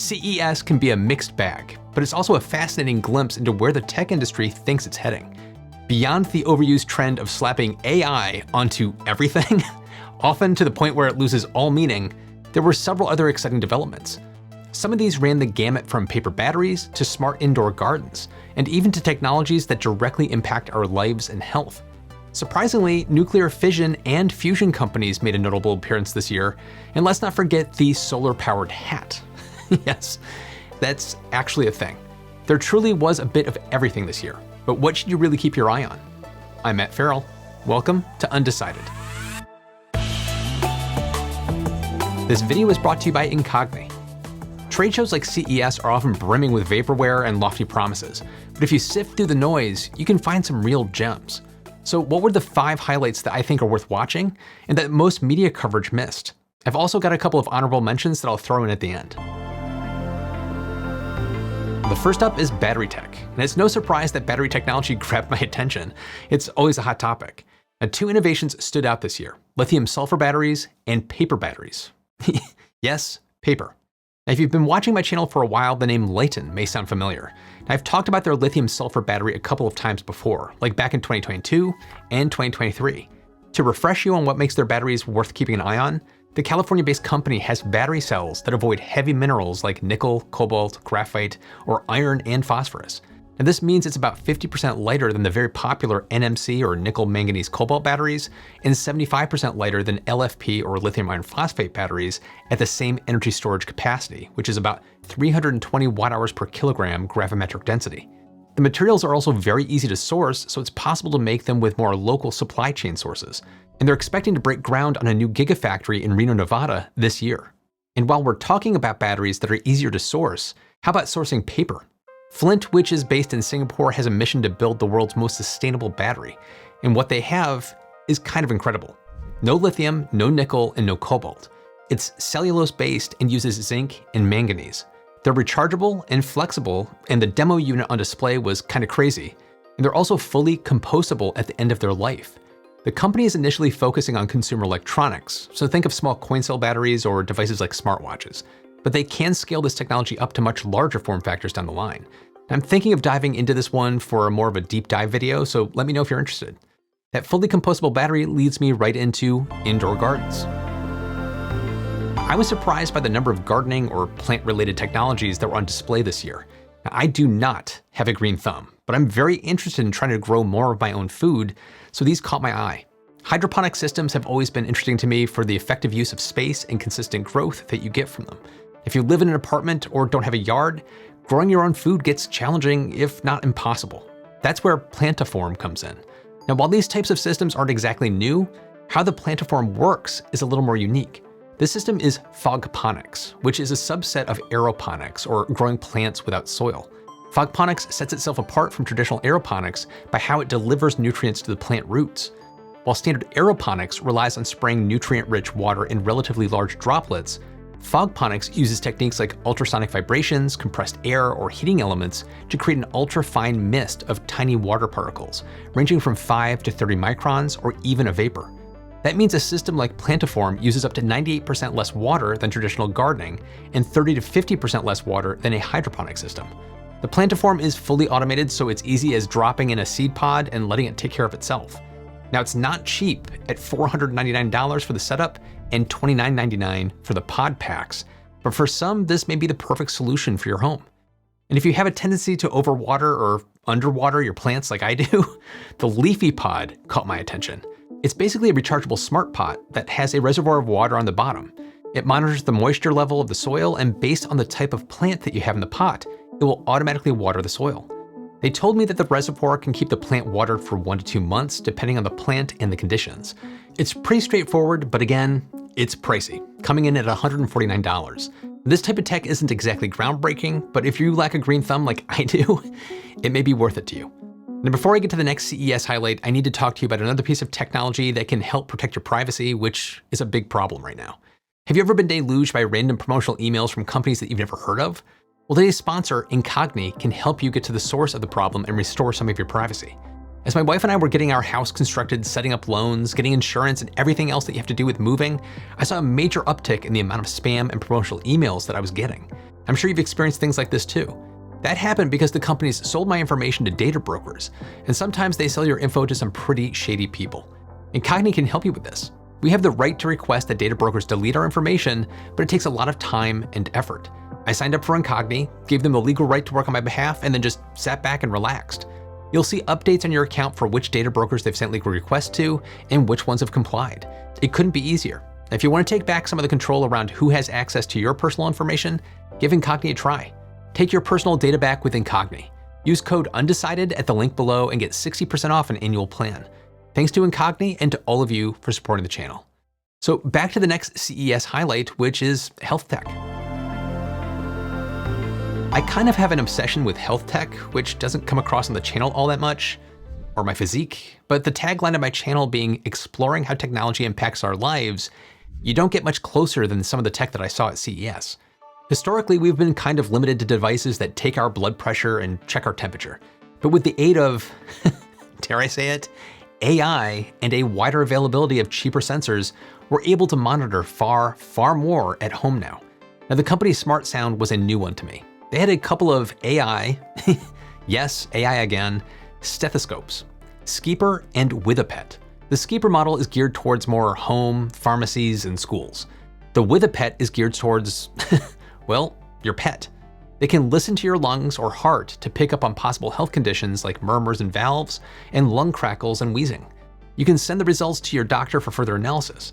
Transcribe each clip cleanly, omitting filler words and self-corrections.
CES can be a mixed bag, but it's also a fascinating glimpse into where the tech industry thinks it's heading. Beyond the overused trend of slapping AI onto everything, often to the point where it loses all meaning, there were several other exciting developments. Some of these ran the gamut from paper batteries to smart indoor gardens, and even to technologies that directly impact our lives and health. Surprisingly, nuclear fission and fusion companies made a notable appearance this year, and let's not forget the solar-powered hat. Yes, that's actually a thing. There truly was a bit of everything this year, but what should you really keep your eye on? I'm Matt Ferrell. Welcome to Undecided. This video is brought to you by Incogni. Trade shows like CES are often brimming with vaporware and lofty promises, but if you sift through the noise, you can find some real gems. So what were the 5 highlights that I think are worth watching and that most media coverage missed? I've also got a couple of honorable mentions that I'll throw in at the end. The first up is battery tech, and it's no surprise that battery technology grabbed my attention. It's always a hot topic. Now, 2 innovations stood out this year: lithium-sulfur batteries and paper batteries. Yes, paper. Now, if you've been watching my channel for a while, the name Lyten may sound familiar. Now, I've talked about their lithium-sulfur battery a couple of times before, like back in 2022 and 2023. To refresh you on what makes their batteries worth keeping an eye on, the California-based company has battery cells that avoid heavy minerals like nickel, cobalt, graphite, or iron and phosphorus. And this means it's about 50% lighter than the very popular NMC or nickel manganese cobalt batteries, and 75% lighter than LFP or lithium iron phosphate batteries at the same energy storage capacity, which is about 320 watt-hours per kilogram gravimetric density. The materials are also very easy to source, so it's possible to make them with more local supply chain sources. And they're expecting to break ground on a new gigafactory in Reno, Nevada this year. And while we're talking about batteries that are easier to source, how about sourcing paper? Flint, which is based in Singapore, has a mission to build the world's most sustainable battery. And what they have is kind of incredible. No lithium, no nickel, and no cobalt. It's cellulose-based and uses zinc and manganese. They're rechargeable and flexible, and the demo unit on display was kind of crazy. And they're also fully compostable at the end of their life. The company is initially focusing on consumer electronics, so think of small coin cell batteries or devices like smartwatches. But they can scale this technology up to much larger form factors down the line. I'm thinking of diving into this one for more of a deep dive video, so let me know if you're interested. That fully compostable battery leads me right into indoor gardens. I was surprised by the number of gardening or plant-related technologies that were on display this year. Now, I do not have a green thumb, but I'm very interested in trying to grow more of my own food, so these caught my eye. Hydroponic systems have always been interesting to me for the effective use of space and consistent growth that you get from them. If you live in an apartment or don't have a yard, growing your own food gets challenging, if not impossible. That's where Plantiform comes in. Now, while these types of systems aren't exactly new, how the Plantiform works is a little more unique. This system is fogponics, which is a subset of aeroponics, or growing plants without soil. Fogponics sets itself apart from traditional aeroponics by how it delivers nutrients to the plant roots. While standard aeroponics relies on spraying nutrient-rich water in relatively large droplets, fogponics uses techniques like ultrasonic vibrations, compressed air, or heating elements to create an ultra-fine mist of tiny water particles, ranging from 5 to 30 microns, or even a vapor. That means a system like Plantiform uses up to 98% less water than traditional gardening, and 30 to 50% less water than a hydroponic system. The Plantiform is fully automated, so it's easy as dropping in a seed pod and letting it take care of itself. Now, it's not cheap at $499 for the setup and $29.99 for the pod packs, but for some, this may be the perfect solution for your home. And if you have a tendency to overwater or underwater your plants like I do, the Leafy Pod caught my attention. It's basically a rechargeable smart pot that has a reservoir of water on the bottom. It monitors the moisture level of the soil, and based on the type of plant that you have in the pot, it will automatically water the soil. They told me that the reservoir can keep the plant watered for 1 to 2 months, depending on the plant and the conditions. It's pretty straightforward, but again, it's pricey, coming in at $149. This type of tech isn't exactly groundbreaking, but if you lack a green thumb like I do, it may be worth it to you. Now, before I get to the next CES highlight, I need to talk to you about another piece of technology that can help protect your privacy, which is a big problem right now. Have you ever been deluged by random promotional emails from companies that you've never heard of? Well, today's sponsor, Incogni, can help you get to the source of the problem and restore some of your privacy. As my wife and I were getting our house constructed, setting up loans, getting insurance, and everything else that you have to do with moving, I saw a major uptick in the amount of spam and promotional emails that I was getting. I'm sure you've experienced things like this too. That happened because the companies sold my information to data brokers, and sometimes they sell your info to some pretty shady people. Incogni can help you with this. We have the right to request that data brokers delete our information, but it takes a lot of time and effort. I signed up for Incogni, gave them the legal right to work on my behalf, and then just sat back and relaxed. You'll see updates on your account for which data brokers they've sent legal requests to and which ones have complied. It couldn't be easier. If you want to take back some of the control around who has access to your personal information, give Incogni a try. Take your personal data back with Incogni. Use code Undecided at the link below and get 60% off an annual plan. Thanks to Incogni and to all of you for supporting the channel. So back to the next CES highlight, which is health tech. I kind of have an obsession with health tech, which doesn't come across on the channel all that much, or my physique, but the tagline of my channel being exploring how technology impacts our lives, you don't get much closer than some of the tech that I saw at CES. Historically, we've been kind of limited to devices that take our blood pressure and check our temperature. But with the aid of, dare I say it, AI and a wider availability of cheaper sensors, we're able to monitor far, far more at home now. Now, the company Smart Sound was a new one to me. They had a couple of AI, yes, AI again, stethoscopes, Skeeper and With a Pet. The Skeeper model is geared towards more home, pharmacies, and schools. The With a Pet is geared towards, well, your pet. They can listen to your lungs or heart to pick up on possible health conditions like murmurs and valves and lung crackles and wheezing. You can send the results to your doctor for further analysis.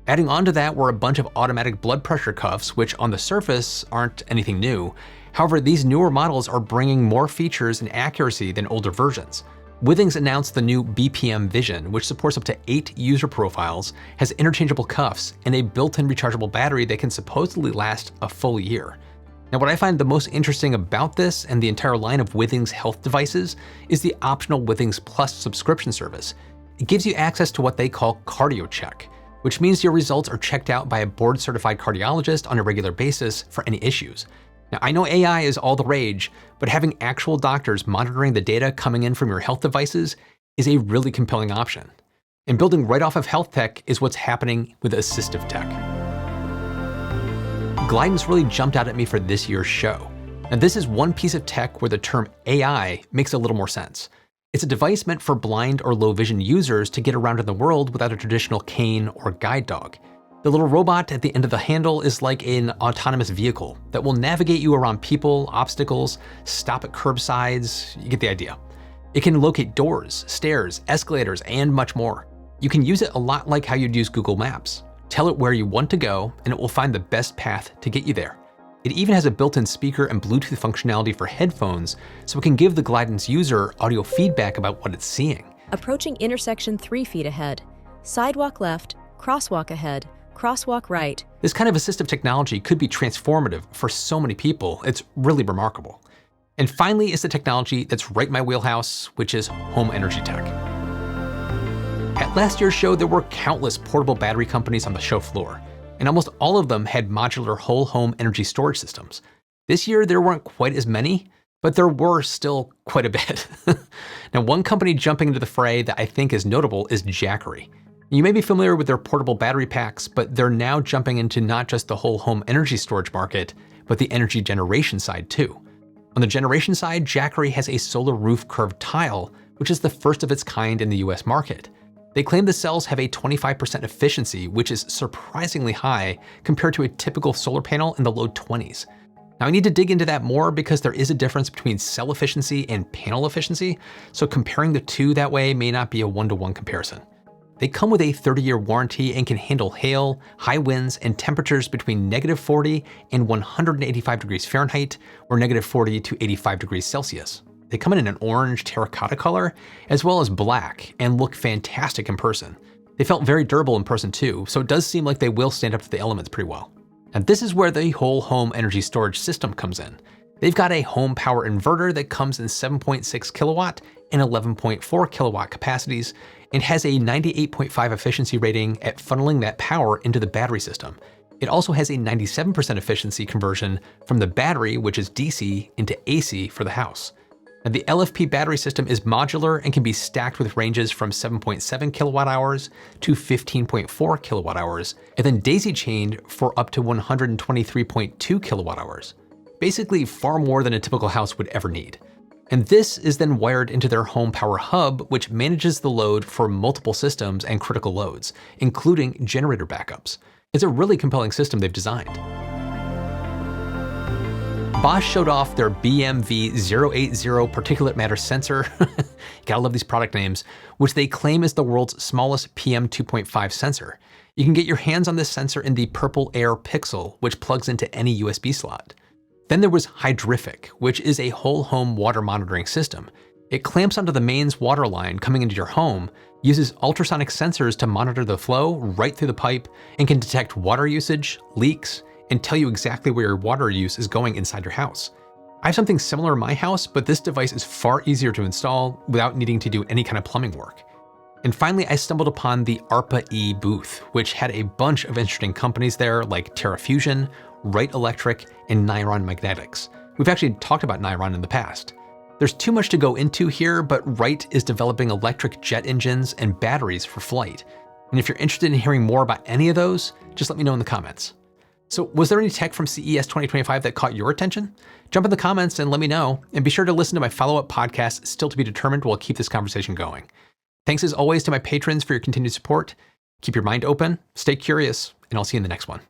Adding on to that were a bunch of automatic blood pressure cuffs, which on the surface aren't anything new. However, these newer models are bringing more features and accuracy than older versions. Withings announced the new BPM Vision, which supports up to 8 user profiles, has interchangeable cuffs, and a built-in rechargeable battery that can supposedly last a full year. Now, what I find the most interesting about this and the entire line of Withings health devices is the optional Withings Plus subscription service. It gives you access to what they call cardio check, which means your results are checked out by a board-certified cardiologist on a regular basis for any issues. Now, I know AI is all the rage, but having actual doctors monitoring the data coming in from your health devices is a really compelling option. And building right off of health tech is what's happening with Assistive Tech. Glidance really jumped out at me for this year's show. And this is one piece of tech where the term AI makes a little more sense. It's a device meant for blind or low vision users to get around in the world without a traditional cane or guide dog. The little robot at the end of the handle is like an autonomous vehicle that will navigate you around people, obstacles, stop at curbsides, you get the idea. It can locate doors, stairs, escalators, and much more. You can use it a lot like how you'd use Google Maps. Tell it where you want to go, and it will find the best path to get you there. It even has a built-in speaker and Bluetooth functionality for headphones, so it can give the Glidance user audio feedback about what it's seeing. Approaching intersection 3 feet ahead. Sidewalk left, crosswalk ahead, crosswalk right. This kind of assistive technology could be transformative for so many people. It's really remarkable. And finally is the technology that's right in my wheelhouse, which is home energy tech. At last year's show, there were countless portable battery companies on the show floor, and almost all of them had modular whole home energy storage systems. This year, there weren't quite as many, but there were still quite a bit. Now, one company jumping into the fray that I think is notable is Jackery. You may be familiar with their portable battery packs, but they're now jumping into not just the whole home energy storage market, but the energy generation side too. On the generation side, Jackery has a solar roof curved tile, which is the first of its kind in the US market. They claim the cells have a 25% efficiency, which is surprisingly high compared to a typical solar panel in the low 20s. Now, I need to dig into that more because there is a difference between cell efficiency and panel efficiency, so comparing the two that way may not be a one-to-one comparison. They come with a 30-year warranty and can handle hail, high winds, and temperatures between -40 and 185 degrees Fahrenheit or -40 to 85 degrees Celsius. They come in an orange terracotta color, as well as black, and look fantastic in person. They felt very durable in person too, so it does seem like they will stand up to the elements pretty well. And this is where the whole home energy storage system comes in. They've got a home power inverter that comes in 7.6 kilowatt and 11.4 kilowatt capacities and has a 98.5 efficiency rating at funneling that power into the battery system. It also has a 97% efficiency conversion from the battery, which is DC, into AC for the house. Now, the LFP battery system is modular and can be stacked with ranges from 7.7 kilowatt hours to 15.4 kilowatt hours, and then daisy chained for up to 123.2 kilowatt hours. basically far more than a typical house would ever need. And this is then wired into their home power hub, which manages the load for multiple systems and critical loads, including generator backups. It's a really compelling system they've designed. Bosch showed off their BMV080 particulate matter sensor, gotta love these product names, which they claim is the world's smallest PM2.5 sensor. You can get your hands on this sensor in the Purple Air Pixel, which plugs into any USB slot. Then there was Hydrific, which is a whole home water monitoring system. It clamps onto the mains water line coming into your home, uses ultrasonic sensors to monitor the flow right through the pipe, and can detect water usage, leaks, and tell you exactly where your water use is going inside your house. I have something similar in my house, but this device is far easier to install without needing to do any kind of plumbing work. And finally, I stumbled upon the ARPA-E booth, which had a bunch of interesting companies there like TerraFusion, Wright Electric, and Niron Magnetics. We've actually talked about Niron in the past. There's too much to go into here, but Wright is developing electric jet engines and batteries for flight. And if you're interested in hearing more about any of those, just let me know in the comments. So was there any tech from CES 2025 that caught your attention? Jump in the comments and let me know, and be sure to listen to my follow-up podcast, Still to be Determined, while I'll keep this conversation going. Thanks as always to my patrons for your continued support. Keep your mind open, stay curious, and I'll see you in the next one.